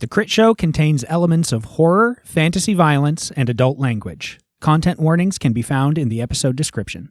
The Crit Show contains elements of horror, fantasy violence, and adult language. Content warnings can be found in the episode description.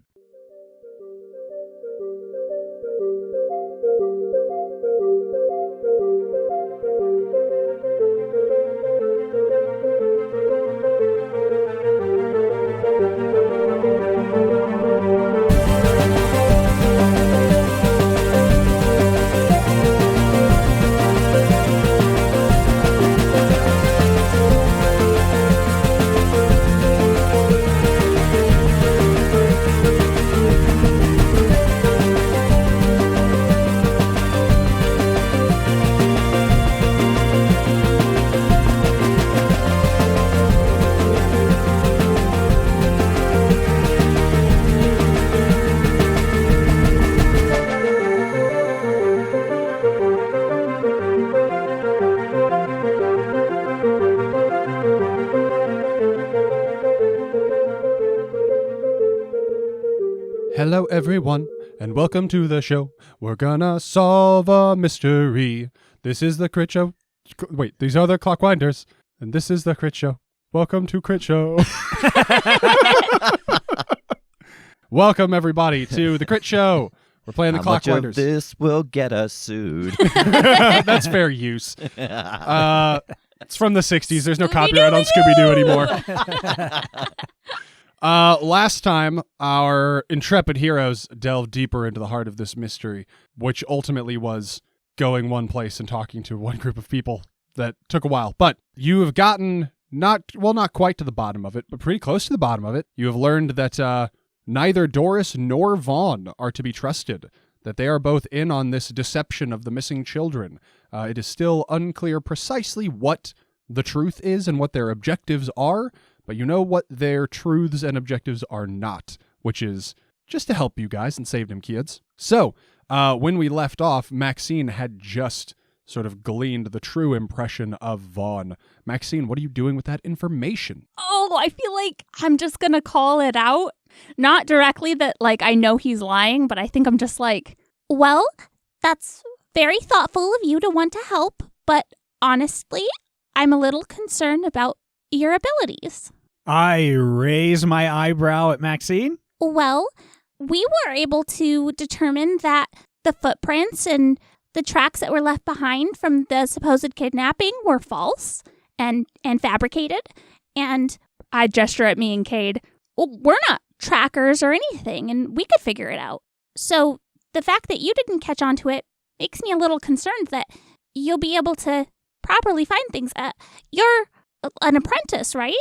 Hello everyone, and welcome to the show. We're gonna solve a mystery. This is the Crit Show. Wait, these are the Clockwinders, and this is the Crit Show. Welcome to Crit Show. Welcome everybody to the Crit Show. We're playing the Clockwinders. How much of this will get us sued? That's fair use. It's from the 60s. There's no copyright on Scooby-Doo anymore. Last time, our intrepid heroes delved deeper into the heart of this mystery, which ultimately was going one place and talking to one group of people. That took a while, but you have gotten not quite to the bottom of it, but pretty close to the bottom of it. You have learned that neither Doris nor Vaughn are to be trusted, that they are both in on this deception of the missing children. It is still unclear precisely what the truth is and what their objectives are, but you know what their truths and objectives are not, which is just to help you guys and save them kids. So, when we left off, Maxine had just sort of gleaned the true impression of Vaughn. Maxine, what are you doing with that information? Oh, I feel like I'm just going to call it out. Not directly that, I know he's lying, but I think I'm just like, well, that's very thoughtful of you to want to help, but honestly, I'm a little concerned about your abilities. I raise my eyebrow at Maxine. Well, we were able to determine that the footprints and the tracks that were left behind from the supposed kidnapping were false and fabricated. And I gesture at me and Kade. Well, we're not trackers or anything, and we could figure it out. So the fact that you didn't catch on to it makes me a little concerned that you'll be able to properly find things. You're an apprentice, right?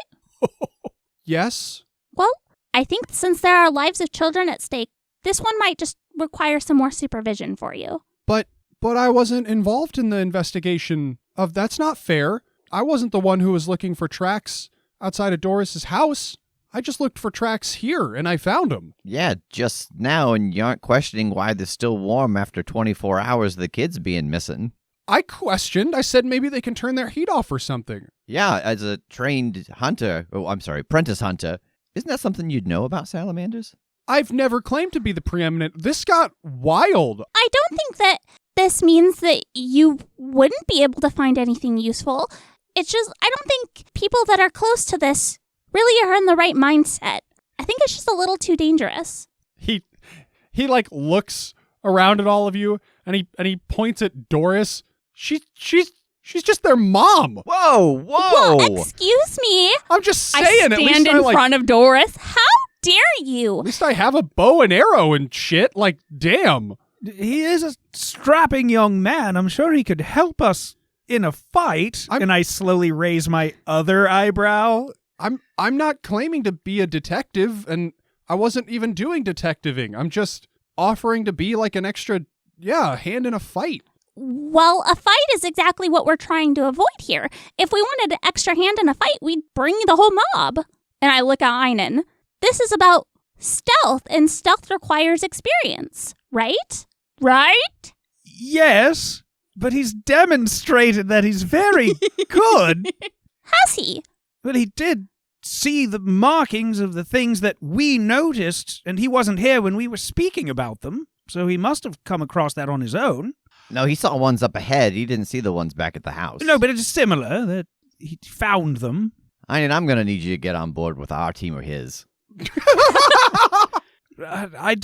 Yes. Well, I think since there are lives of children at stake, this one might just require some more supervision for you. But I wasn't involved in the investigation of... That's not fair. I wasn't the one who was looking for tracks outside of Doris's house. I just looked for tracks here, and I found them. Yeah, just now, and you aren't questioning why they're still warm after 24 hours of the kids being missing. I questioned. I said maybe they can turn their heat off or something. Yeah, as a trained apprentice hunter, isn't that something you'd know about salamanders? I've never claimed to be the preeminent. This got wild. I don't think that this means that you wouldn't be able to find anything useful. It's just, I don't think people that are close to this really are in the right mindset. I think it's just a little too dangerous. He looks around at all of you, and he points at Doris. She's just their mom. Whoa! Well, excuse me. I'm just saying. I stand at least in front of Doris. How dare you? At least I have a bow and arrow and shit. Damn. He is a strapping young man. I'm sure he could help us in a fight. And I slowly raise my other eyebrow. I'm not claiming to be a detective, and I wasn't even doing detectiving. I'm just offering to be an extra, hand in a fight. Well, a fight is exactly what we're trying to avoid here. If we wanted an extra hand in a fight, we'd bring the whole mob. And I look at Einon. This is about stealth, and stealth requires experience, right? Right? Yes, but he's demonstrated that he's very good. Has he? But he did see the markings of the things that we noticed, and he wasn't here when we were speaking about them, so he must have come across that on his own. No, he saw ones up ahead. He didn't see the ones back at the house. No, but it's similar. That he found them. I'm going to need you to get on board with our team or his. I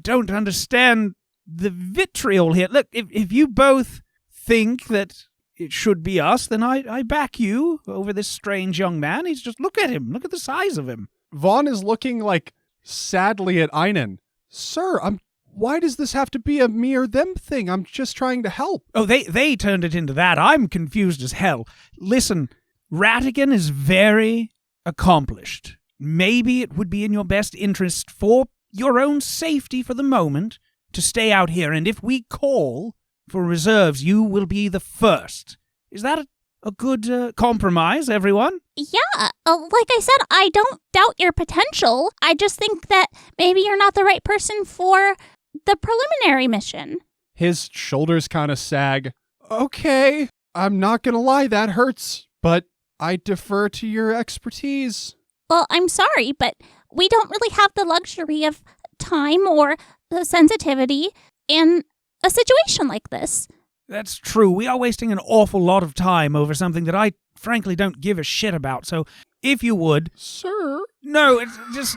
don't understand the vitriol here. Look, if you both think that it should be us, then I back you over this strange young man. He's just, look at him. Look at the size of him. Vaughn is looking like sadly at Einon. Sir, why does this have to be a me or them thing? I'm just trying to help. Oh, they turned it into that. I'm confused as hell. Listen, Ratigan is very accomplished. Maybe it would be in your best interest for your own safety for the moment to stay out here, and if we call for reserves, you will be the first. Is that a good compromise, everyone? Yeah, like I said, I don't doubt your potential. I just think that maybe you're not the right person for the preliminary mission. His shoulders kind of sag. Okay, I'm not gonna lie, that hurts, but I defer to your expertise. Well, I'm sorry, but we don't really have the luxury of time or sensitivity in a situation like this. That's true. We are wasting an awful lot of time over something that I frankly don't give a shit about. So, if you would... Sir? No, it's just...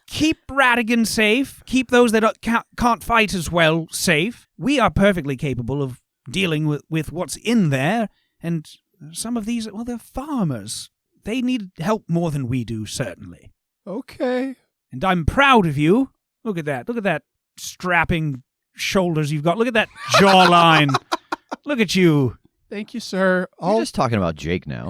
keep Ratigan safe. Keep those that can't fight as well safe. We are perfectly capable of dealing with what's in there. And some of these, well, they're farmers. They need help more than we do, certainly. Okay. And I'm proud of you. Look at that. Look at that strapping shoulders you've got. Look at that jawline. Look at you. Thank you, sir. You're just talking about Jake now.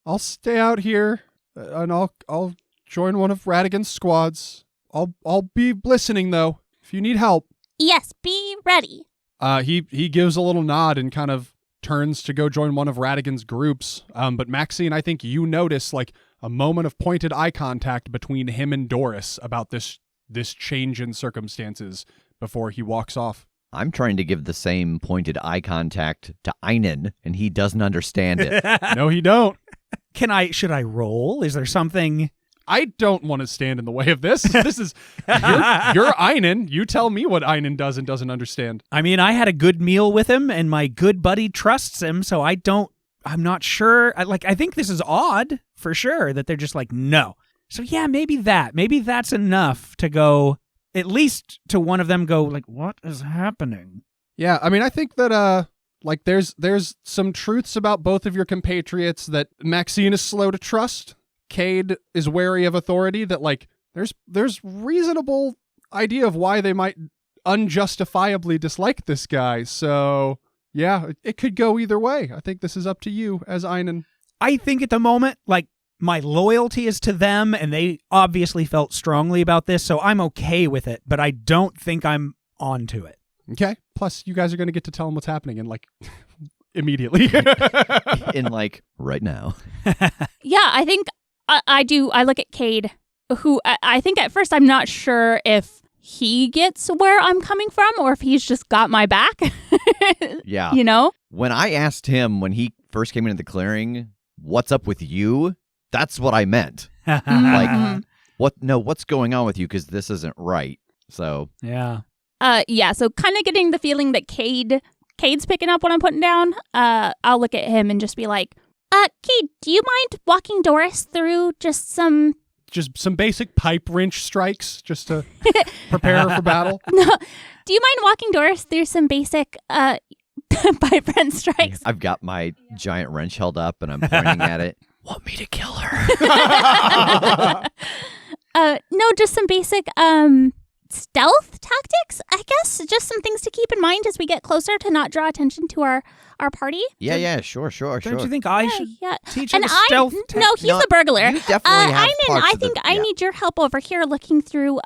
I'll stay out here, and I'll join one of Ratigan's squads. I'll be listening, though, if you need help. Yes, be ready. He gives a little nod and kind of turns to go join one of Ratigan's groups. But Maxine, I think you notice like a moment of pointed eye contact between him and Doris about this change in circumstances before he walks off. I'm trying to give the same pointed eye contact to Einon, and he doesn't understand it. No, he don't. Should I roll? Is there something... I don't want to stand in the way of this. This is you're Einon. You tell me what Einon does and doesn't understand. I mean, I had a good meal with him, and my good buddy trusts him, so I'm not sure. I think this is odd, for sure, that they're just like, no. So yeah, maybe that's enough to go, at least to one of them go, like, what is happening? Yeah, I mean, I think that, there's some truths about both of your compatriots that Maxine is slow to trust. Kade is wary of authority, that like there's reasonable idea of why they might unjustifiably dislike this guy. So yeah, it could go either way. I think this is up to you as Einon. I think at the moment, like, my loyalty is to them, and they obviously felt strongly about this, so I'm okay with it, but I don't think I'm onto it. Okay. Plus, you guys are going to get to tell them what's happening in like immediately. In like right now. Yeah, I think I do. I look at Kade, who I think at first I'm not sure if he gets where I'm coming from or if he's just got my back. Yeah. You know? When I asked him when he first came into the clearing, what's up with you? That's what I meant. Like, what's going on with you? Because this isn't right. So. Yeah. Yeah, so kind of getting the feeling that Cade's picking up what I'm putting down. I'll look at him and just be like, Kade, do you mind walking Doris through just some basic pipe wrench strikes just to prepare her for battle? No. Do you mind walking Doris through some basic pipe wrench strikes? I've got my giant wrench held up and I'm pointing at it. Want me to kill her? No, just some basic stealth tactics, I guess. Just some things to keep in mind as we get closer to not draw attention to our party. Yeah, sure. Don't you think I should teach her and the stealth No, he's a burglar. You definitely have Einon, parts I of think the, I need your help over here looking through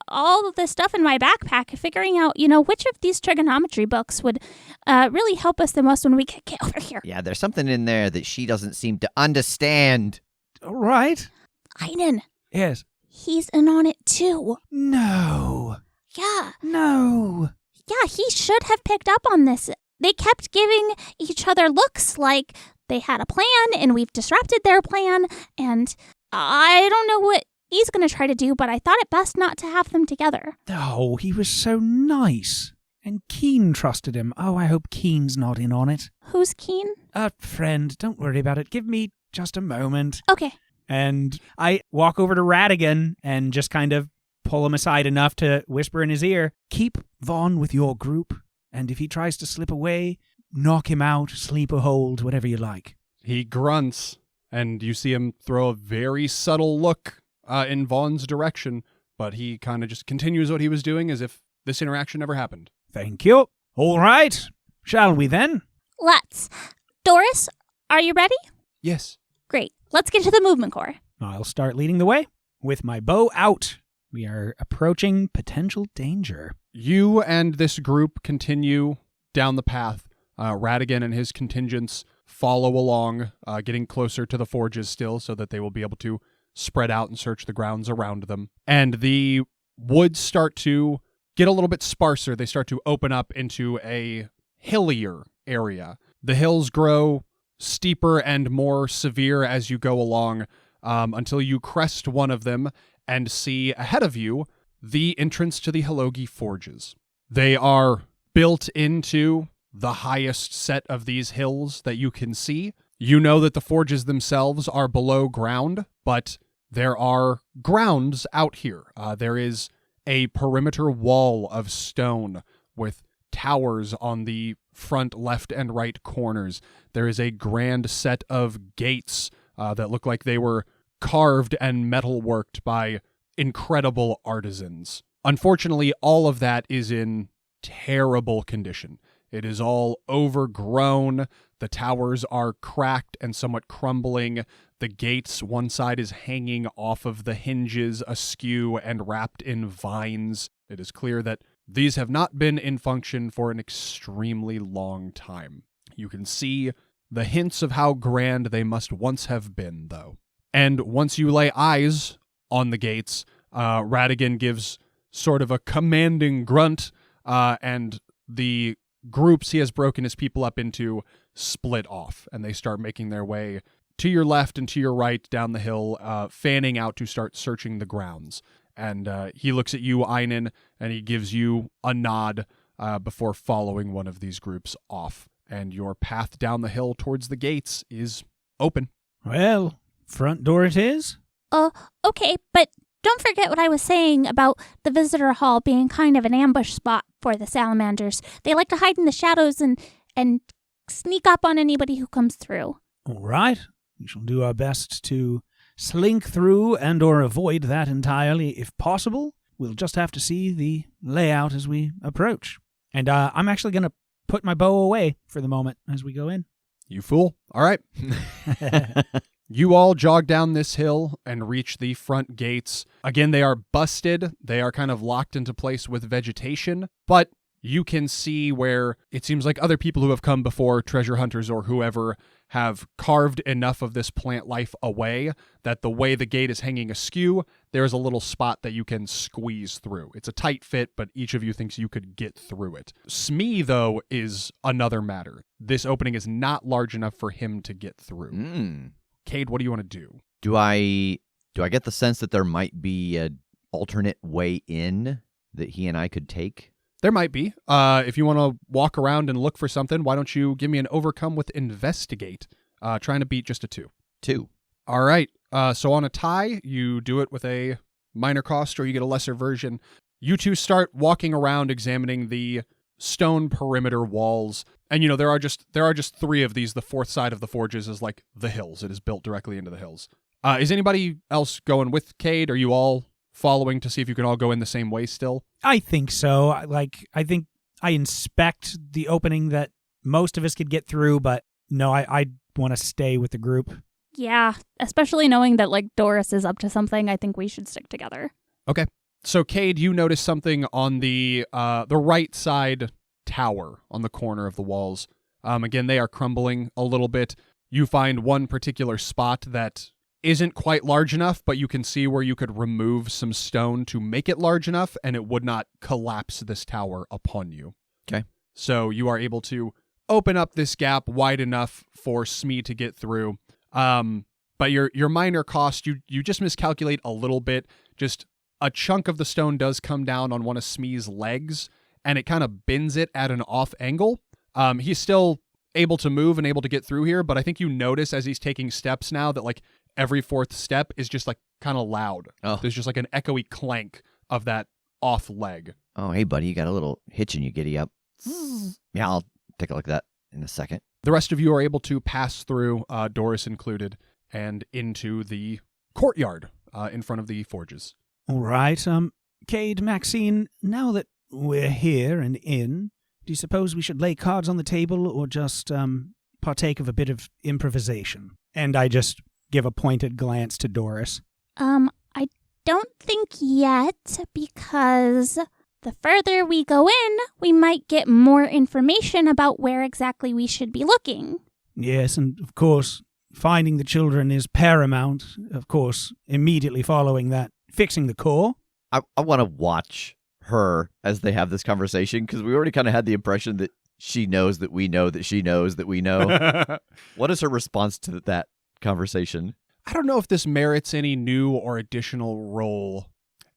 all of the stuff in my backpack, figuring out, which of these trigonometry books would really help us the most when we get over here. Yeah, there's something in there that she doesn't seem to understand. All right. Einon. Yes. He's in on it too. No. Yeah. No. Yeah, he should have picked up on this. They kept giving each other looks like they had a plan and we've disrupted their plan, and I don't know what he's going to try to do, but I thought it best not to have them together. Oh, he was so nice. And Keen trusted him. Oh, I hope Keen's not in on it. Who's Keen? A friend. Don't worry about it. Give me just a moment. Okay. And I walk over to Ratigan and just kind of pull him aside enough to whisper in his ear, keep Vaughn with your group, and if he tries to slip away, knock him out, sleep or hold, whatever you like. He grunts, and you see him throw a very subtle look in Vaughn's direction, but he kind of just continues what he was doing as if this interaction never happened. Thank you. All right. Shall we then? Let's. Doris, are you ready? Yes. Great. Let's get to the movement core. I'll start leading the way. With my bow out, we are approaching potential danger. You and this group continue down the path. Ratigan and his contingents follow along, getting closer to the forges still so that they will be able to spread out and search the grounds around them. And the woods start to get a little bit sparser. They start to open up into a hillier area. The hills grow steeper and more severe as you go along, until you crest one of them and see ahead of you the entrance to the Hilogi Forges. They are built into the highest set of these hills that you can see. You know that the forges themselves are below ground, but there are grounds out here. There is a perimeter wall of stone with towers on the front left and right corners. There is a grand set of gates that look like they were carved and metalworked by incredible artisans. Unfortunately, all of that is in terrible condition. It is all overgrown. The towers are cracked and somewhat crumbling. The gates, one side is hanging off of the hinges askew and wrapped in vines. It is clear that these have not been in function for an extremely long time. You can see the hints of how grand they must once have been, though. And once you lay eyes on the gates, Ratigan gives sort of a commanding grunt, and the groups he has broken his people up into split off, and they start making their way to your left and to your right down the hill, fanning out to start searching the grounds. And he looks at you, Einon, and he gives you a nod before following one of these groups off. And your path down the hill towards the gates is open. Well, front door it is. Okay, but don't forget what I was saying about the visitor hall being kind of an ambush spot for the salamanders. They like to hide in the shadows and sneak up on anybody who comes through. All right. We shall do our best to slink through and or avoid that entirely if possible. We'll just have to see the layout as we approach. And I'm actually going to put my bow away for the moment as we go in. You fool. All right. You all jog down this hill and reach the front gates. Again, they are busted. They are kind of locked into place with vegetation, but you can see where it seems like other people who have come before, treasure hunters or whoever, have carved enough of this plant life away that the way the gate is hanging askew, there's a little spot that you can squeeze through. It's a tight fit, but each of you thinks you could get through it. Smee, though, is another matter. This opening is not large enough for him to get through. Kade, what do you want to do? Do I get the sense that there might be an alternate way in that he and I could take? There might be. If you want to walk around and look for something, why don't you give me an overcome with investigate? Trying to beat just a 2. 2. All right. So on a tie, you do it with a minor cost or you get a lesser version. You two start walking around examining the stone perimeter walls. And, there are just 3 of these. The fourth side of the forges is like the hills. It is built directly into the hills. Is anybody else going with Kade? Are you all following to see if you can all go in the same way still? I think so. I think I inspect the opening that most of us could get through, but no, I want to stay with the group. Yeah, especially knowing that Doris is up to something, I think we should stick together. Okay. So Kade, you notice something on the right side tower on the corner of the walls. Again, they are crumbling a little bit. You find one particular spot that isn't quite large enough, but you can see where you could remove some stone to make it large enough, and it would not collapse this tower upon you. Okay. So you are able to open up this gap wide enough for Smee to get through. But your minor cost, you just miscalculate a little bit. Just a chunk of the stone does come down on one of Smee's legs, and it kind of bends it at an off angle. He's still able to move and able to get through here, but I think you notice as he's taking steps now that like every fourth step is just like kind of loud. Oh. There's just like an echoey clank of that off leg. Oh, hey, buddy, you got a little hitch in you giddy up. Yeah, I'll take a look at that in a second. The rest of you are able to pass through, Doris included, and into the courtyard in front of the forges. All right, Kade, Maxine, now that we're here and in, do you suppose we should lay cards on the table or just partake of a bit of improvisation? And I just give a pointed glance to Doris. I don't think yet, because the further we go in, we might get more information about where exactly we should be looking. Yes, and of course, finding the children is paramount. Of course, immediately following that, fixing the core. I want to watch her as they have this conversation, because we already kind of had the impression that she knows that we know that she knows that we know. What is her response to that conversation? I don't know if this merits any new or additional roll.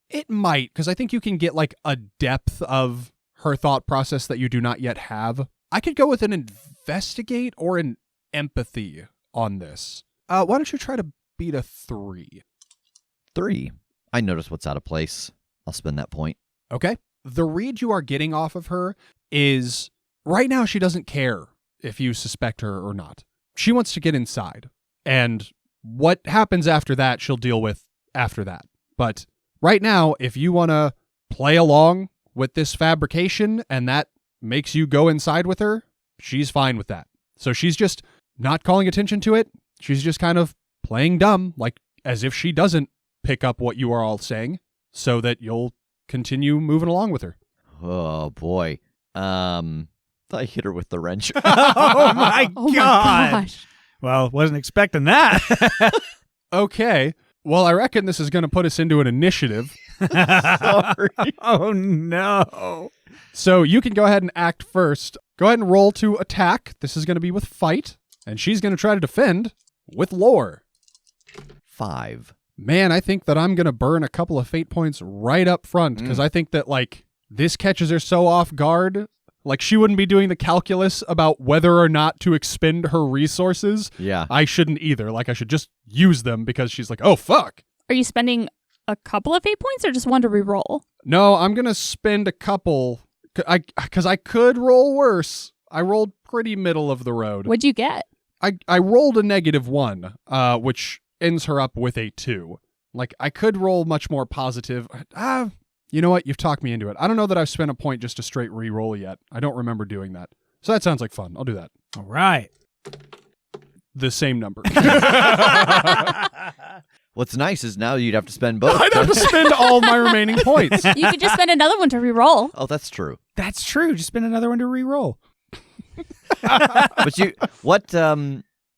It might, because I think you can get like a depth of her thought process that you do not yet have. I could go with an investigate or an empathy on this. Why don't you try to beat a 3? 3. I notice what's out of place. I'll spend that point. Okay. The read you are getting off of her is, right now she doesn't care if you suspect her or not. She wants to get inside. And what happens after that, she'll deal with after that. But right now, if you want to play along with this fabrication and that makes you go inside with her, she's fine with that. So she's just not calling attention to it. She's just kind of playing dumb, like as if she doesn't pick up what you are all saying, so that you'll continue moving along with her. Oh, boy. I hit her with the wrench. Oh, my Oh my God. gosh. Well, wasn't expecting that. Okay. Well, I reckon this is going to put us into an initiative. Sorry. Oh, no. So you can go ahead and act first. Go ahead and roll to attack. This is going to be with fight. And she's going to try to defend with lore. 5. Man, I think that I'm going to burn a couple of fate points right up front, because I think that, like, this catches her so off guard. Like, she wouldn't be doing the calculus about whether or not to expend her resources. Yeah. I shouldn't either. Like, I should just use them because she's like, oh, fuck. Are you spending a couple of fate points or just one to reroll? No, I'm going to spend a couple, because I could roll worse. I rolled pretty middle of the road. What'd you get? I rolled a -1, which ends her up with a 2. Like, I could roll much more positive. You know what? You've talked me into it. I don't know that I've spent a point just to straight re-roll yet. I don't remember doing that. So that sounds like fun. I'll do that. All right. The same number. What's nice is now you'd have to spend both. I'd have to spend all my remaining points. You could just spend another one to reroll. Oh, that's true. That's true. Just spend another one to re-roll. But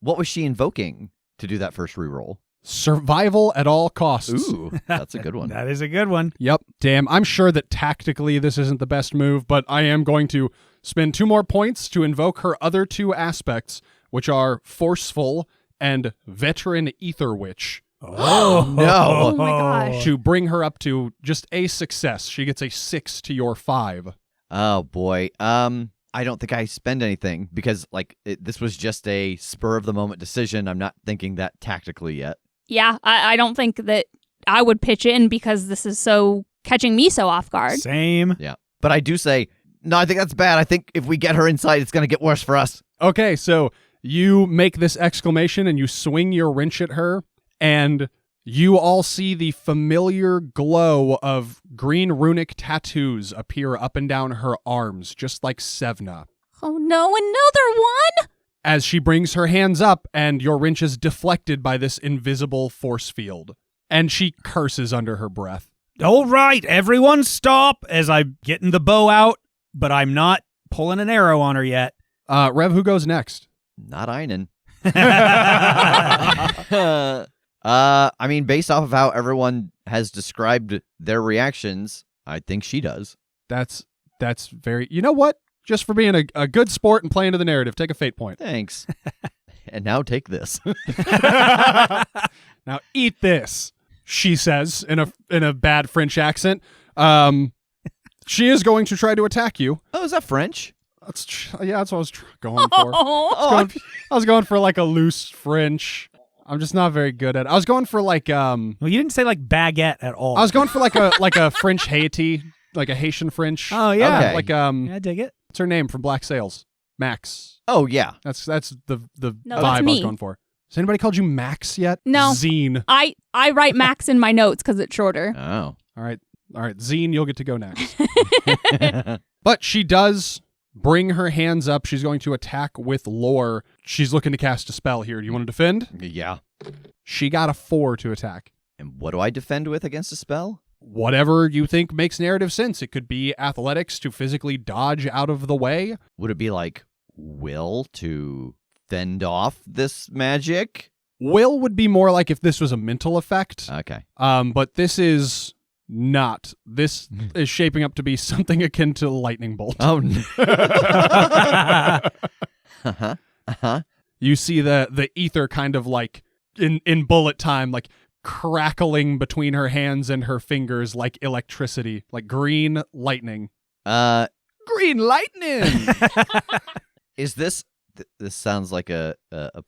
what was she invoking to do that first reroll? Survival at all costs. Ooh, that's a good one. That is a good one. Yep. Damn, I'm sure that tactically this isn't the best move, but I am going to spend 2 more points to invoke her other 2 aspects, which are Forceful and Veteran Ether Witch, Oh, no. Oh my gosh. to bring her up to just a success. She gets a 6 to your 5. Oh, boy. I don't think I spend anything because, like, this was just a spur-of-the-moment decision. I'm not thinking that tactically yet. Yeah, I don't think that I would pitch in because this is so catching me so off guard. Same. Yeah. But I do say, no, I think that's bad. I think if we get her inside, it's going to get worse for us. Okay, so you make this exclamation and you swing your wrench at her, and you all see the familiar glow of green runic tattoos appear up and down her arms, just like Sevna. Oh no, another one? As she brings her hands up and your wrench is deflected by this invisible force field. And she curses under her breath. All right, everyone stop as I'm getting the bow out, but I'm not pulling an arrow on her yet. Rev, who goes next? Not Einon. I mean, based off of how everyone has described their reactions, I think she does. That's very... You know what? Just for being a good sport and playing to the narrative, take a fate point. Thanks. And now take this. Now eat this, she says in a bad French accent. And She is going to try to attack you. Oh, is that French? That's what I was going for. I was going for like a loose French. I'm just not very good at it. I was going for like Well, you didn't say like baguette at all. I was going for like a French Haiti, like a Haitian French. Oh yeah. Okay. Like Yeah, I dig it. what's her name from Black Sails? Max. Oh, yeah. That's the No, vibe that's I was me. going for. Has anybody called you Max yet? No. Zine. I write Max in my notes because it's shorter. Oh. All right, Zine, you'll get to go next. But she does bring her hands up. She's going to attack with lore. She's looking to cast a spell here. Do you want to defend? Yeah. She got a 4 to attack. And what do I defend with against a spell? Whatever you think makes narrative sense. It could be athletics to physically dodge out of the way. Would it be like will to fend off this magic? Will would be more like if this was a mental effect. Okay. But this is not. This is shaping up to be something akin to lightning bolt. Oh, no. Uh-huh. Uh-huh. You see the ether kind of like in bullet time, like crackling between her hands and her fingers like electricity, like green lightning. Green lightning! Is this... this sounds like a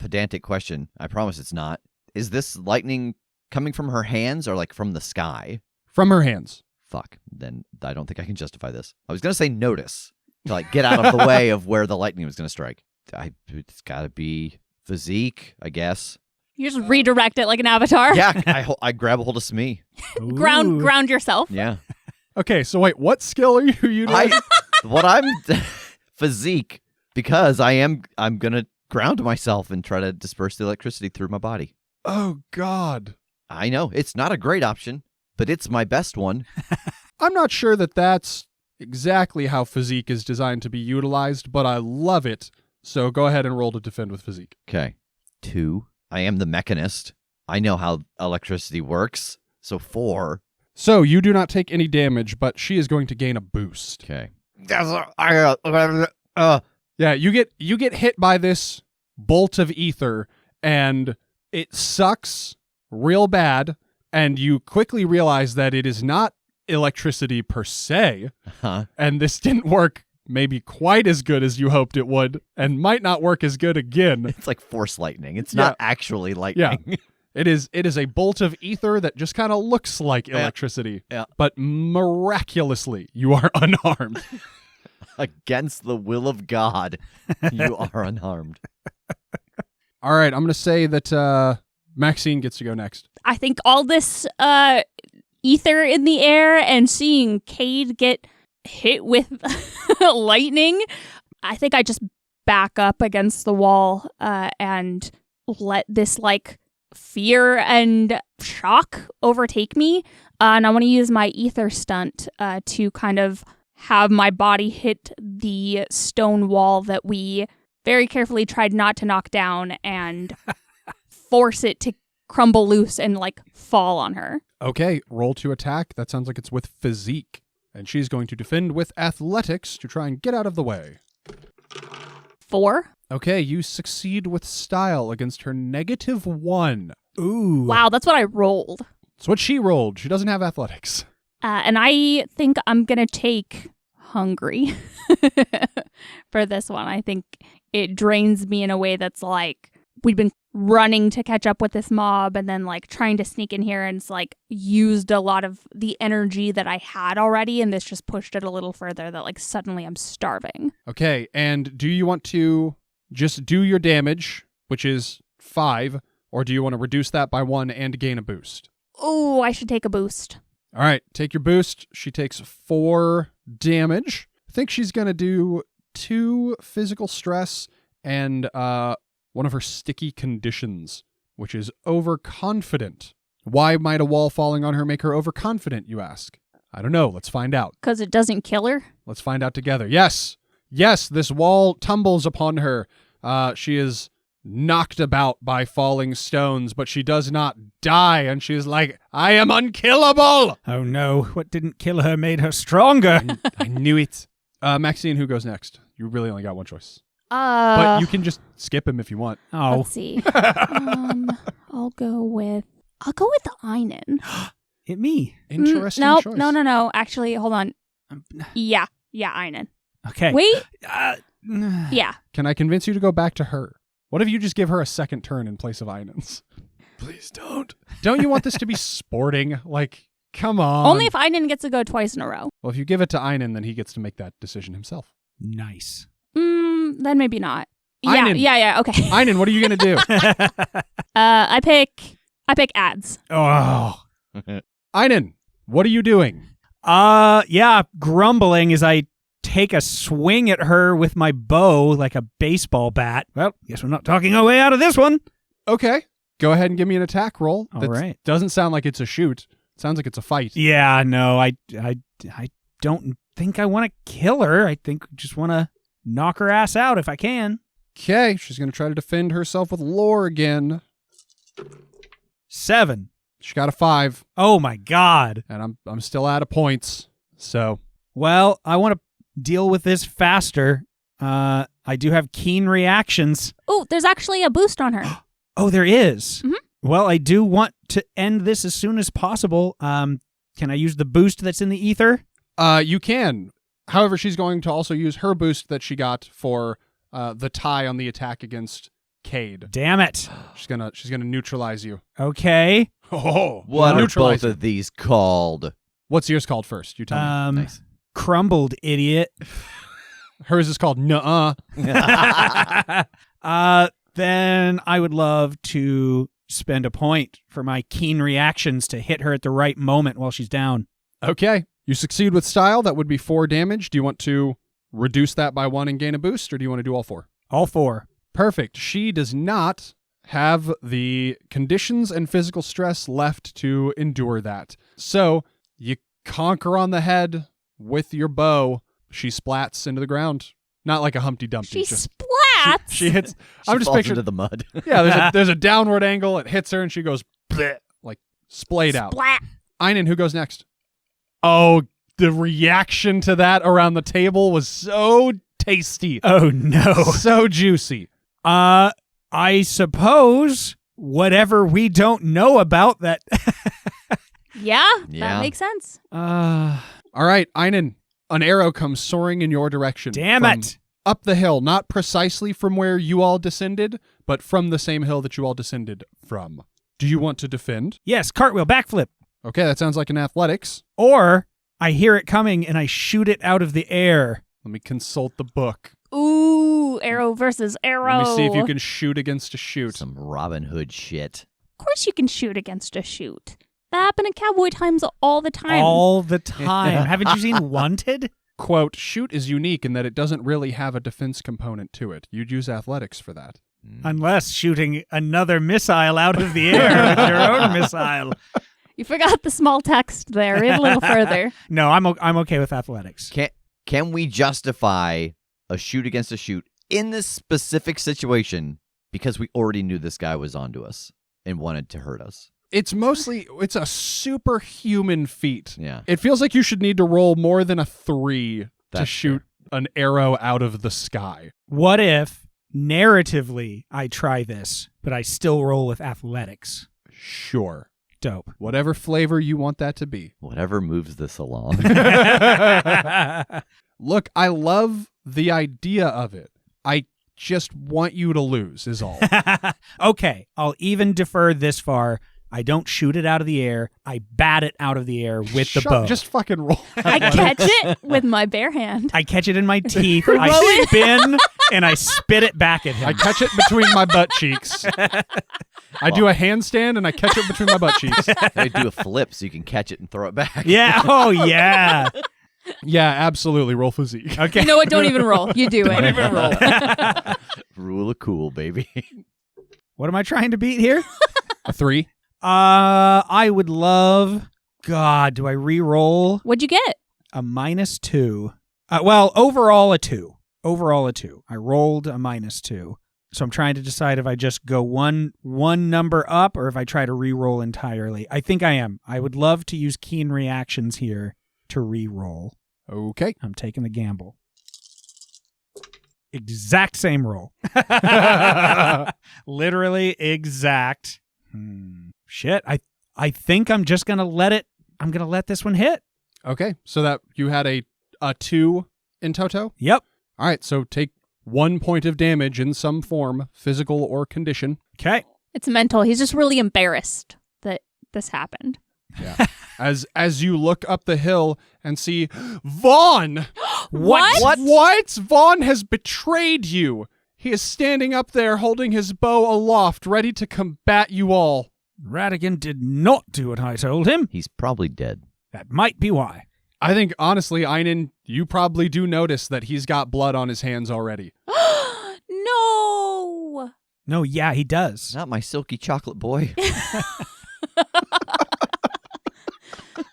pedantic question. I promise it's not. Is this lightning coming from her hands or like from the sky? From her hands. Fuck. Then I don't think I can justify this. I was going to say notice to like get out of the way of where the lightning was going to strike. It's got to be physique, I guess. You just redirect it like an avatar. Yeah, I grab a hold of Smee. Ground yourself. Yeah. Okay, so wait, what skill are you doing? Physique, because I'm gonna ground myself and try to disperse the electricity through my body. Oh, God. I know it's not a great option, but it's my best one. I'm not sure that that's exactly how physique is designed to be utilized, but I love it. So go ahead and roll to defend with physique. Okay. 2. I am the mechanist. I know how electricity works. So 4. So you do not take any damage, but she is going to gain a boost. Okay. Yeah, you get hit by this bolt of ether, and it sucks real bad, and you quickly realize that it is not electricity per se, Huh. and this didn't work maybe quite as good as you hoped it would, and might not work as good again. It's like force lightning. It's not actually lightning. It is a bolt of ether that just kind of looks like electricity. Yeah. But miraculously, you are unharmed. Against the will of God, you are unharmed. All right, I'm going to say that Maxine gets to go next. I think all this ether in the air and seeing Kade get hit with lightning, I think I just back up against the wall and let this like fear and shock overtake me. And I want to use my ether stunt to kind of have my body hit the stone wall that we very carefully tried not to knock down and force it to crumble loose and like fall on her. Okay, roll to attack. That sounds like it's with physique. And she's going to defend with athletics to try and get out of the way. 4. Okay, you succeed with style against her -1. Ooh. Wow, that's what I rolled. That's what she rolled. She doesn't have athletics. And I think I'm going to take hungry for this one. I think it drains me in a way that's like we've been running to catch up with this mob and then like trying to sneak in here, and it's like used a lot of the energy that I had already, and this just pushed it a little further that like suddenly I'm starving. Okay, and do you want to just do your damage, which is 5, or do you want to reduce that by 1 and gain a boost? Oh, I should take a boost. All right, take your boost. She takes 4 damage. I think she's going to do 2 physical stress and one of her sticky conditions, which is overconfident. Why might a wall falling on her make her overconfident, you ask? I don't know. Let's find out. Because it doesn't kill her? Let's find out together. Yes, this wall tumbles upon her. She is knocked about by falling stones, but she does not die, and she's like, I am unkillable! Oh no, what didn't kill her made her stronger. I knew it. Maxine, who goes next? You really only got one choice. But you can just skip him if you want. Oh. Let's see. I'll go with the Einon. Hit me. Interesting Nope, choice. no. Actually, hold on. Yeah, Einon. Okay. Wait, Uh, yeah. Can I convince you to go back to her? What if you just give her a second turn in place of Einon's? Please don't. Don't you want this to be sporting? Like, come on. Only if Einon gets to go twice in a row. Well, if you give it to Einon, then he gets to make that decision himself. Nice. Then maybe not. Einon. Yeah, okay. Einon, what are you going to do? I pick ads. Oh. Einon, what are you doing? Yeah, grumbling as I take a swing at her with my bow like a baseball bat. Well, guess we're not talking our way out of this one. Okay. Go ahead and give me an attack roll. All right. Doesn't sound like it's a shoot. Sounds like it's a fight. Yeah, no, I don't think I want to kill her. I think I just want to knock her ass out if I can. Okay. She's going to try to defend herself with lore again. 7. She got a 5, Oh my god. and I'm still out of points. So, Well, I want to deal with this faster. I do have keen reactions. Oh, there's actually a boost on her. Oh, there is. Mhm. Well, I do want to end this as soon as possible. Can I use the boost that's in the ether? you can. However, she's going to also use her boost that she got for the tie on the attack against Kade. Damn it. She's gonna neutralize you. Okay. Oh, What are neutralize both you. of these called? What's yours called first? You tell me. Nice. Crumbled idiot. Hers is called Nuh-uh. Then I would love to spend a point for my keen reactions to hit her at the right moment while she's down. Okay. You succeed with style. That would be 4 damage. Do you want to reduce that by 1 and gain a boost, or do you want to do all 4? All 4. Perfect. She does not have the conditions and physical stress left to endure that. So you conquer on the head with your bow. She splats into the ground. Not like a Humpty Dumpty. She splats. She hits. She I'm just falls picturing. into the mud. Yeah, there's a downward angle. It hits her and she goes bleh, like splayed out. Splat. Einon, who goes next? Oh, the reaction to that around the table was so tasty. Oh no. So juicy. I suppose whatever we don't know about that. Yeah, Yeah. that makes sense. All right, Einon, an arrow comes soaring in your direction. Damn from it. Up the hill, not precisely from where you all descended, but from the same hill that you all descended from. Do you want to defend? Yes, cartwheel, backflip. Okay, that sounds like an athletics. Or I hear it coming and I shoot it out of the air. Let me consult the book. Ooh, arrow versus arrow. Let me see if you can shoot against a shoot. Some Robin Hood shit. Of course you can shoot against a shoot. That happened in cowboy times all the time. All the time. Haven't you seen Wanted? Quote, shoot is unique in that it doesn't really have a defense component to it. You'd use athletics for that. Unless shooting another missile out of the air with your own missile. You forgot the small text there. Read a little further. No, I'm okay with athletics. Can we justify a shoot against a shoot in this specific situation because we already knew this guy was onto us and wanted to hurt us? It's a superhuman feat. Yeah. It feels like you should need to roll more than a 3 to That's shoot an arrow out of the sky. What if, narratively, I try this, but I still roll with athletics? Sure. Dope. Whatever flavor you want that to be. Whatever moves this along. Look, I love the idea of it. I just want you to lose, is all. Okay, I'll even defer this far. I don't shoot it out of the air. I bat it out of the air with the bow. Just fucking roll. I catch it with my bare hand. I catch it in my teeth. I spin and I spit it back at him. I catch it between my butt cheeks. I do a handstand and I catch it between my butt cheeks. I do a flip so you can catch it and throw it back. Yeah. Oh, yeah. Yeah, absolutely. Roll physique. Okay. You know what? Don't even roll. You do it. Don't even roll. Rule of cool, baby. What am I trying to beat here? A 3. I would love. God, do I re-roll What'd you get? a -2? Well, overall a 2. Overall a 2. I rolled a -2. So I'm trying to decide if I just go one number up or if I try to re-roll entirely. I think I am. I would love to use keen reactions here to re-roll. Okay. I'm taking the gamble. Exact same roll. Literally exact. Shit. I think I'm just gonna let this one hit. Okay. So that you had a a 2 in toto? Yep. All right, so take 1 point of damage in some form, physical or condition. Okay. It's mental. He's just really embarrassed that this happened. Yeah. As you look up the hill and see Vaughn. What? What? Vaughn has betrayed you. He is standing up there holding his bow aloft, ready to combat you all. Ratigan did not do what I told him. He's probably dead. That might be why. I think, honestly, Einon, you probably do notice that he's got blood on his hands already. No! No, yeah, he does. Not my silky chocolate boy.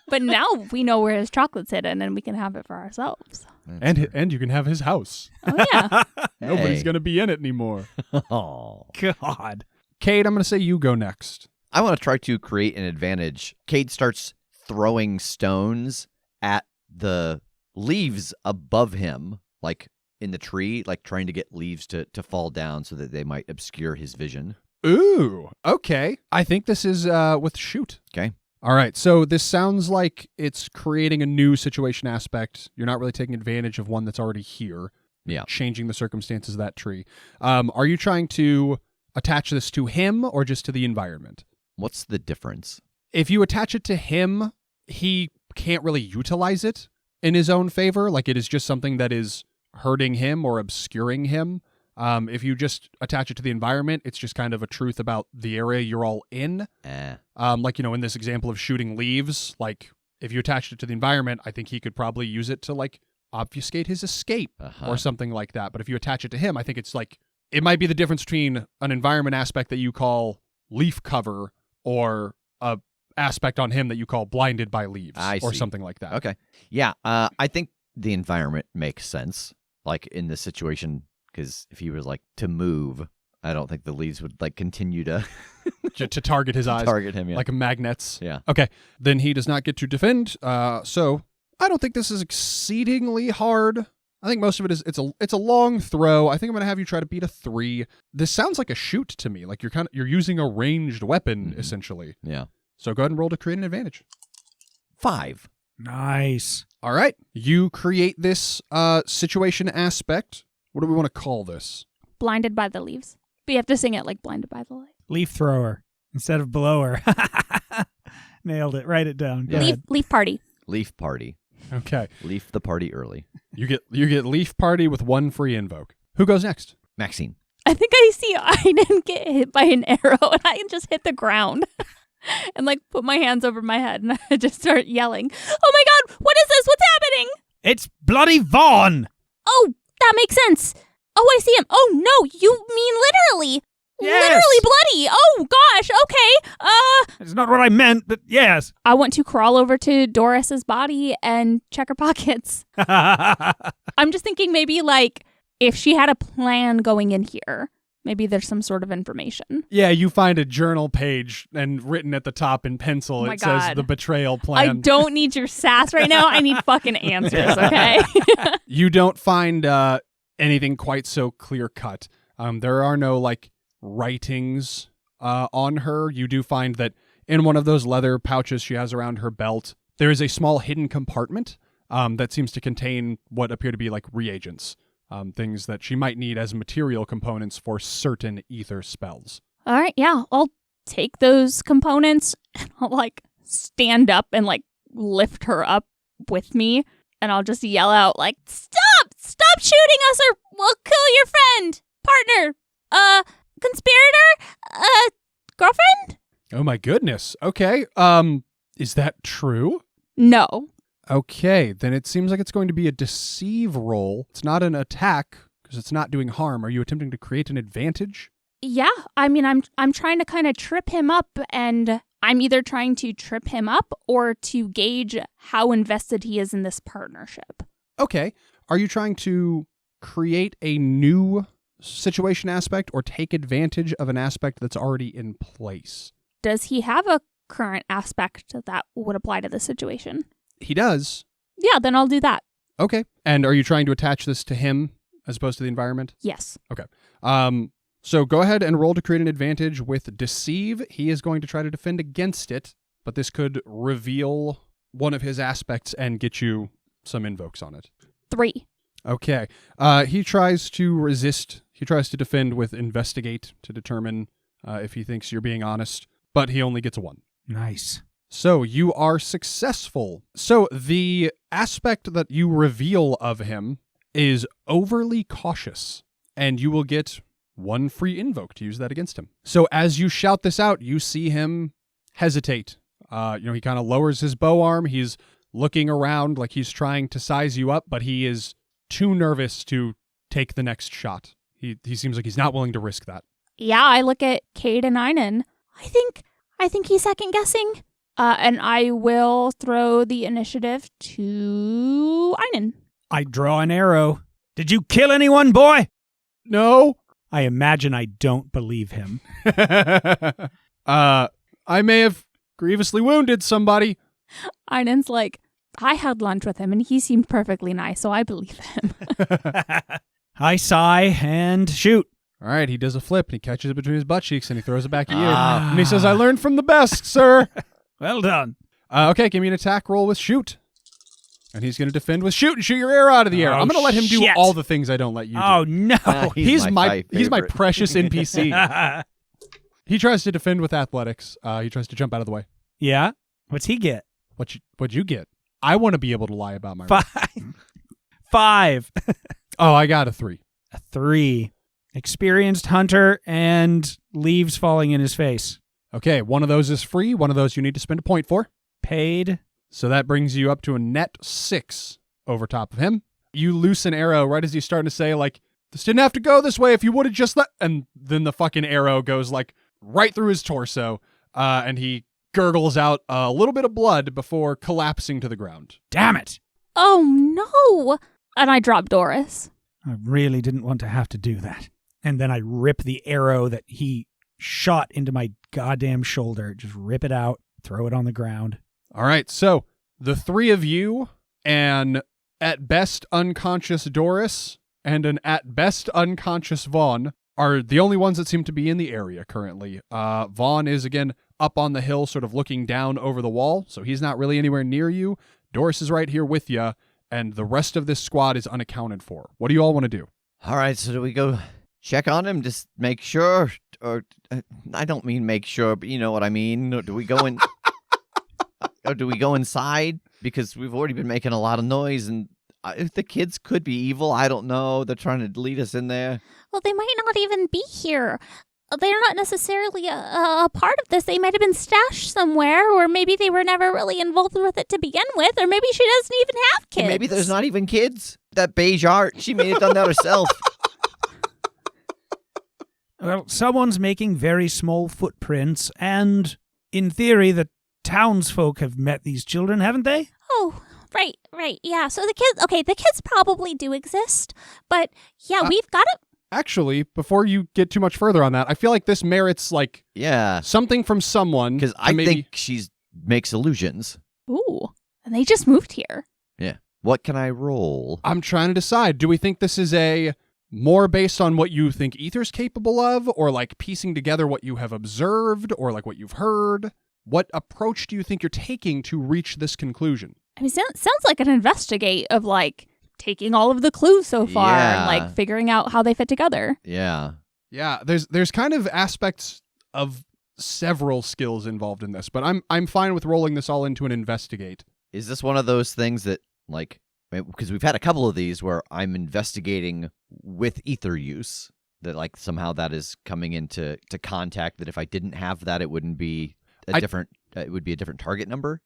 But now we know where his chocolate's hidden and we can have it for ourselves. And you can have his house. Oh, yeah. Nobody's going to be in it anymore. Oh. God. Cade, I'm going to say you go next. I want to try to create an advantage. Kade starts throwing stones at the leaves above him, like in the tree, like trying to get leaves to fall down so that they might obscure his vision. Ooh, okay. I think this is with shoot. Okay. All right, so this sounds like it's creating a new situation aspect. You're not really taking advantage of one that's already here. Yeah. Changing the circumstances of that tree. Are you trying to attach this to him or just to the environment? What's the difference? If you attach it to him, he can't really utilize it in his own favor. Like it is just something that is hurting him or obscuring him. If you just attach it to the environment, it's just kind of a truth about the area you're all in. Like, in this example of shooting leaves, like if you attached it to the environment, I think he could probably use it to like obfuscate his escape or something like that. But if you attach it to him, I think it's like, it might be the difference between an environment aspect that you call leaf cover or a aspect on him that you call blinded by leaves or something like that. Okay. Yeah. I think the environment makes sense, like in this situation, because if he was like to move, I don't think the leaves would like continue to to target his eyes. Target him, yeah. Like magnets. Yeah. Okay. Then he does not get to defend. So I don't think this is exceedingly hard. I think most of it is it's a long throw. I think I'm gonna have you try to beat a 3. This sounds like a shoot to me. Like you're using a ranged weapon essentially. Yeah. So go ahead and roll to create an advantage. 5. Nice. All right. You create this situation aspect. What do we want to call this? Blinded by the leaves. But you have to sing it like blinded by the light. Leaf thrower instead of blower. Nailed it. Write it down. Go Yeah. ahead. Leaf party. Leaf party. Okay. Leaf the party early. You get leaf party with 1 free invoke. Who goes next? Maxine. I think I see Einon get hit by an arrow and I just hit the ground and like put my hands over my head and I just start yelling, "Oh my God, what is this? What's happening?" It's bloody Vaughn. Oh, that makes sense. Oh, I see him. Oh, no, you mean literally. Yes. Literally bloody. Oh, gosh. Okay. It's not what I meant, but yes. I want to crawl over to Doris's body and check her pockets. I'm just thinking maybe like if she had a plan going in here, maybe there's some sort of information. Yeah, you find a journal page and written at the top in pencil, Oh my it says God. the betrayal I plan. don't need your sass right now. I need fucking answers, okay? You don't find anything quite so clear cut. There are no like writings on her. You do find that in one of those leather pouches she has around her belt, there is a small hidden compartment that seems to contain what appear to be like reagents, things that she might need as material components for certain ether spells. All right, yeah. I'll take those components and I'll like stand up and like lift her up with me and I'll just yell out like, Stop shooting us or we'll kill your friend, partner, conspirator, girlfriend? Oh my goodness. Okay. Is that true? No. Okay, then it seems like it's going to be a deceive roll. It's not an attack because it's not doing harm. Are you attempting to create an advantage? Yeah, I mean, I'm trying to kind of trip him up, and I'm either trying to trip him up or to gauge how invested he is in this partnership. Okay. Are you trying to create a new situation aspect or take advantage of an aspect that's already in place? Does he have a current aspect that would apply to this situation? He does. Yeah, then I'll do that. Okay. And are you trying to attach this to him as opposed to the environment? Yes. Okay. So go ahead and roll to create an advantage with Deceive. He is going to try to defend against it, but this could reveal one of his aspects and get you some invokes on it. 3. Okay. He tries to resist. He tries to defend with investigate to determine if he thinks you're being honest, but he only gets a 1. Nice. So you are successful. So the aspect that you reveal of him is overly cautious, and you will get 1 free invoke to use that against him. So as you shout this out, you see him hesitate. He kind of lowers his bow arm. He's looking around like he's trying to size you up, but he is too nervous to take the next shot. He seems like he's not willing to risk that. Yeah, I look at Kade and Einon. I think he's second guessing. And I will throw the initiative to Einon. I draw an arrow. Did you kill anyone, boy? No. I imagine I don't believe him. I may have grievously wounded somebody. Einon's like, I had lunch with him and he seemed perfectly nice, so I believe him. I sigh and shoot. All right, he does a flip and he catches it between his butt cheeks and he throws it back at you. And he says, I learned from the best, sir. Well done. Okay, give me an attack roll with shoot. And he's going to defend with shoot and shoot your arrow out of the air. Oh, I'm going to let him do shit. all the things I don't let you do. Oh, no. He's my favorite. precious NPC. He tries to defend with athletics. He tries to jump out of the way. Yeah? What's he get? What'd you get? I want to be able to lie about my 5. Oh, I got a 3. A 3. Experienced hunter and leaves falling in his face. Okay, one of those is free. One of those you need to spend a point for. Paid. So that brings you up to a net 6 over top of him. You loose an arrow right as he's starting to say, like, this didn't have to go this way if you would have just let... And then the fucking arrow goes, like, right through his torso, and he gurgles out a little bit of blood before collapsing to the ground. Damn it. Oh, no. And I drop Doris. I really didn't want to have to do that. And then I rip the arrow that he shot into my goddamn shoulder. Just rip it out, throw it on the ground. All right, so the 3 of you, an at best unconscious Doris and an at best unconscious Vaughn, are the only ones that seem to be in the area currently. Vaughn is, again, up on the hill, sort of looking down over the wall, so he's not really anywhere near you. Doris is right here with you, and the rest of this squad is unaccounted for. What do you all want to do? All right, so do we go check on him, just make sure? Or I don't mean make sure, but you know what I mean. Or do we go in? Or do we go inside? Because we've already been making a lot of noise, and if the kids could be evil, I don't know. They're trying to lead us in there. Well, they might not even be here. They're not necessarily a part of this. They might have been stashed somewhere, or maybe they were never really involved with it to begin with, or maybe she doesn't even have kids. And maybe there's not even kids. That beige art, she may have done that herself. Well, someone's making very small footprints, and in theory, the townsfolk have met these children, haven't they? Oh, right, yeah. So the kids probably do exist, but yeah, we've got to... Actually, before you get too much further on that, I feel like this merits, like, Yeah, something from someone. because I maybe... think she makes illusions. Ooh. And they just moved here. Yeah. What can I roll? I'm trying to decide. Do we think this is a more based on what you think Ether's capable of, or like piecing together what you have observed, or like what you've heard? What approach do you think you're taking to reach this conclusion? I mean, sounds like an investigate of like taking all of the clues so far and Yeah. like figuring out how they fit together. Yeah. Yeah, there's kind of aspects of several skills involved in this, but I'm fine with rolling this all into an investigate. Is this one of those things that, like, because we've had a couple of these where I'm investigating with ether use, that like somehow that is coming into contact, that if I didn't have that, it wouldn't be it would be a different target number?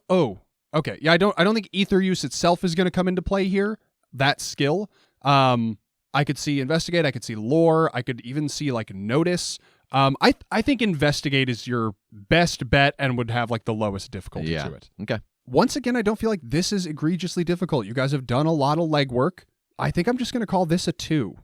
Oh, okay. Yeah, I don't think ether use itself is going to come into play here, that skill. I could see investigate, I could see lore, I could even see like notice. I think investigate is your best bet and would have like the lowest difficulty to it. Okay. Once again, I don't feel like this is egregiously difficult. You guys have done a lot of legwork. I think I'm just going to call this a 2.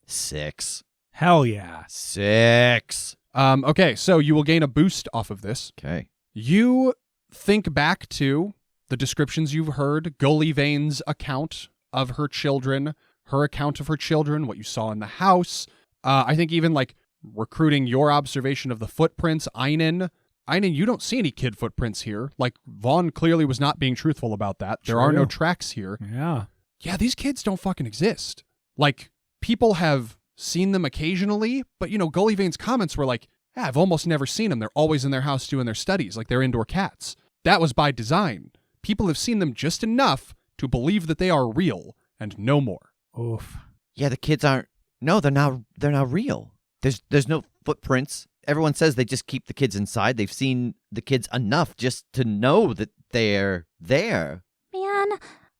6. Hell yeah. 6. Okay, so you will gain a boost off of this. Okay. You think back to the descriptions you've heard, Gully Vane's account of her children, what you saw in the house. I think even like recruiting your observation of the footprints, Einon, Einon, you don't see any kid footprints here. Like, Vaughn clearly was not being truthful about that. There are no tracks here. Yeah. Yeah, these kids don't fucking exist. Like, people have seen them occasionally, but, Gully Vane's comments were like, yeah, I've almost never seen them. They're always in their house doing their studies, like they're indoor cats. That was by design. People have seen them just enough to believe that they are real, and no more. Oof. Yeah, the kids aren't. No, they're not real. There's no footprints. Everyone says they just keep the kids inside. They've seen the kids enough just to know that they're there. Man,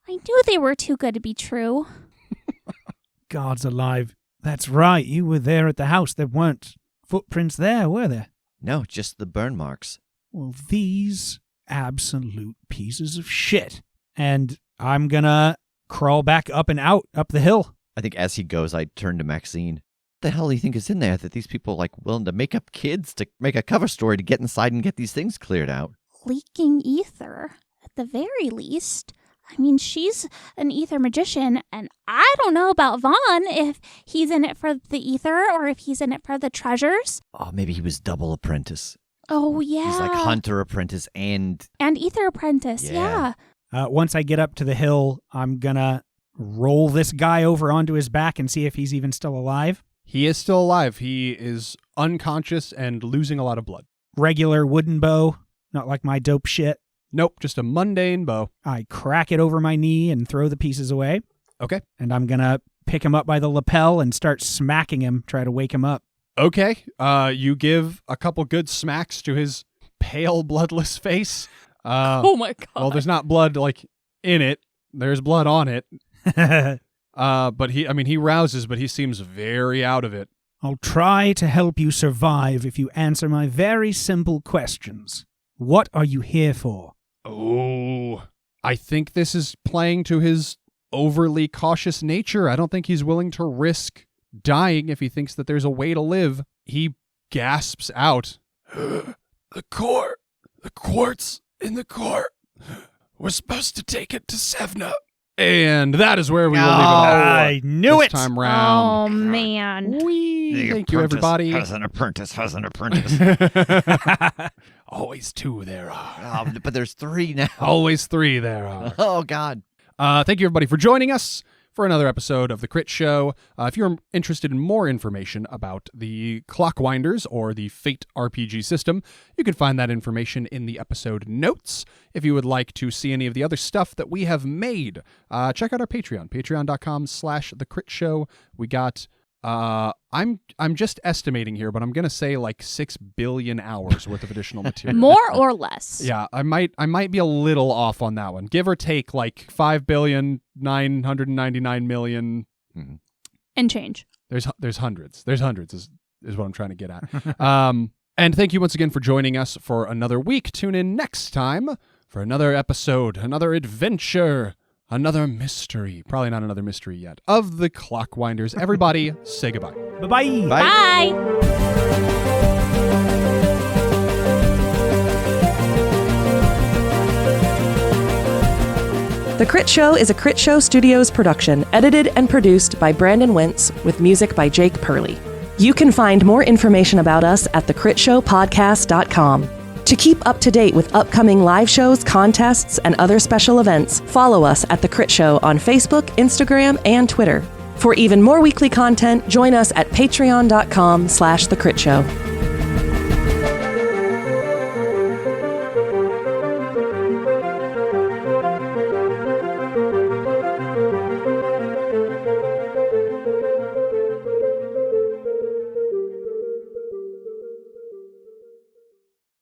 I knew they were too good to be true. God's alive. That's right. You were there at the house. There weren't footprints there, were there? No, just the burn marks. Well, these absolute pieces of shit. And I'm gonna crawl back up and out, up the hill. I think as he goes, I turn to Maxine. What the hell do you think is in there that these people willing to make up kids to make a cover story to get inside and get these things cleared out? Leaking ether, at the very least. I mean, she's an ether magician, and I don't know about Vaughn, if he's in it for the ether or if he's in it for the treasures. Oh, maybe he was double apprentice. Oh, yeah. He's like hunter apprentice and ether apprentice, yeah. Once I get up to the hill, I'm gonna roll this guy over onto his back and see if he's even still alive. He is still alive. He is unconscious and losing a lot of blood. Regular wooden bow, not like my dope shit. Nope, just a mundane bow. I crack it over my knee and throw the pieces away. Okay. And I'm gonna pick him up by the lapel and start smacking him, try to wake him up. Okay. You give a couple good smacks to his pale, bloodless face. Oh my god. Well, there's not blood in it. There's blood on it. But he rouses, but he seems very out of it. I'll try to help you survive if you answer my very simple questions. What are you here for? Oh, I think this is playing to his overly cautious nature. I don't think he's willing to risk dying if he thinks that there's a way to live. He gasps out, the quartz in the core. We're supposed to take it to Sevna. And that is where we will leave it at. I knew this it! time round. Oh, man. Thank you, everybody. Has an apprentice. Always two there are. But there's three now. Always three there are. Oh, God. Thank you, everybody, for joining us for another episode of The Crit Show. If you're interested in more information about the Clockwinders or the Fate RPG system, you can find that information in the episode notes. If you would like to see any of the other stuff that we have made, check out our Patreon, patreon.com/The Crit Show. We got... I'm just estimating here, but I'm gonna say 6 billion hours worth of additional material. More or less. Yeah, I might be a little off on that one. Give or take 5,999,000,000. Mm-hmm. And change. There's hundreds. There's hundreds is what I'm trying to get at. And thank you once again for joining us for another week. Tune in next time for another episode, another adventure. Another mystery, probably not another mystery yet, of the Clockwinders. Everybody, say goodbye. Bye-bye. Bye. The Crit Show is a Critshow Studios production, edited and produced by Brandon Wentz, with music by Jake Purley. You can find more information about us at thecritshowpodcast.com. To keep up to date with upcoming live shows, contests, and other special events, follow us at The Crit Show on Facebook, Instagram, and Twitter. For even more weekly content, join us at patreon.com/thecritShow.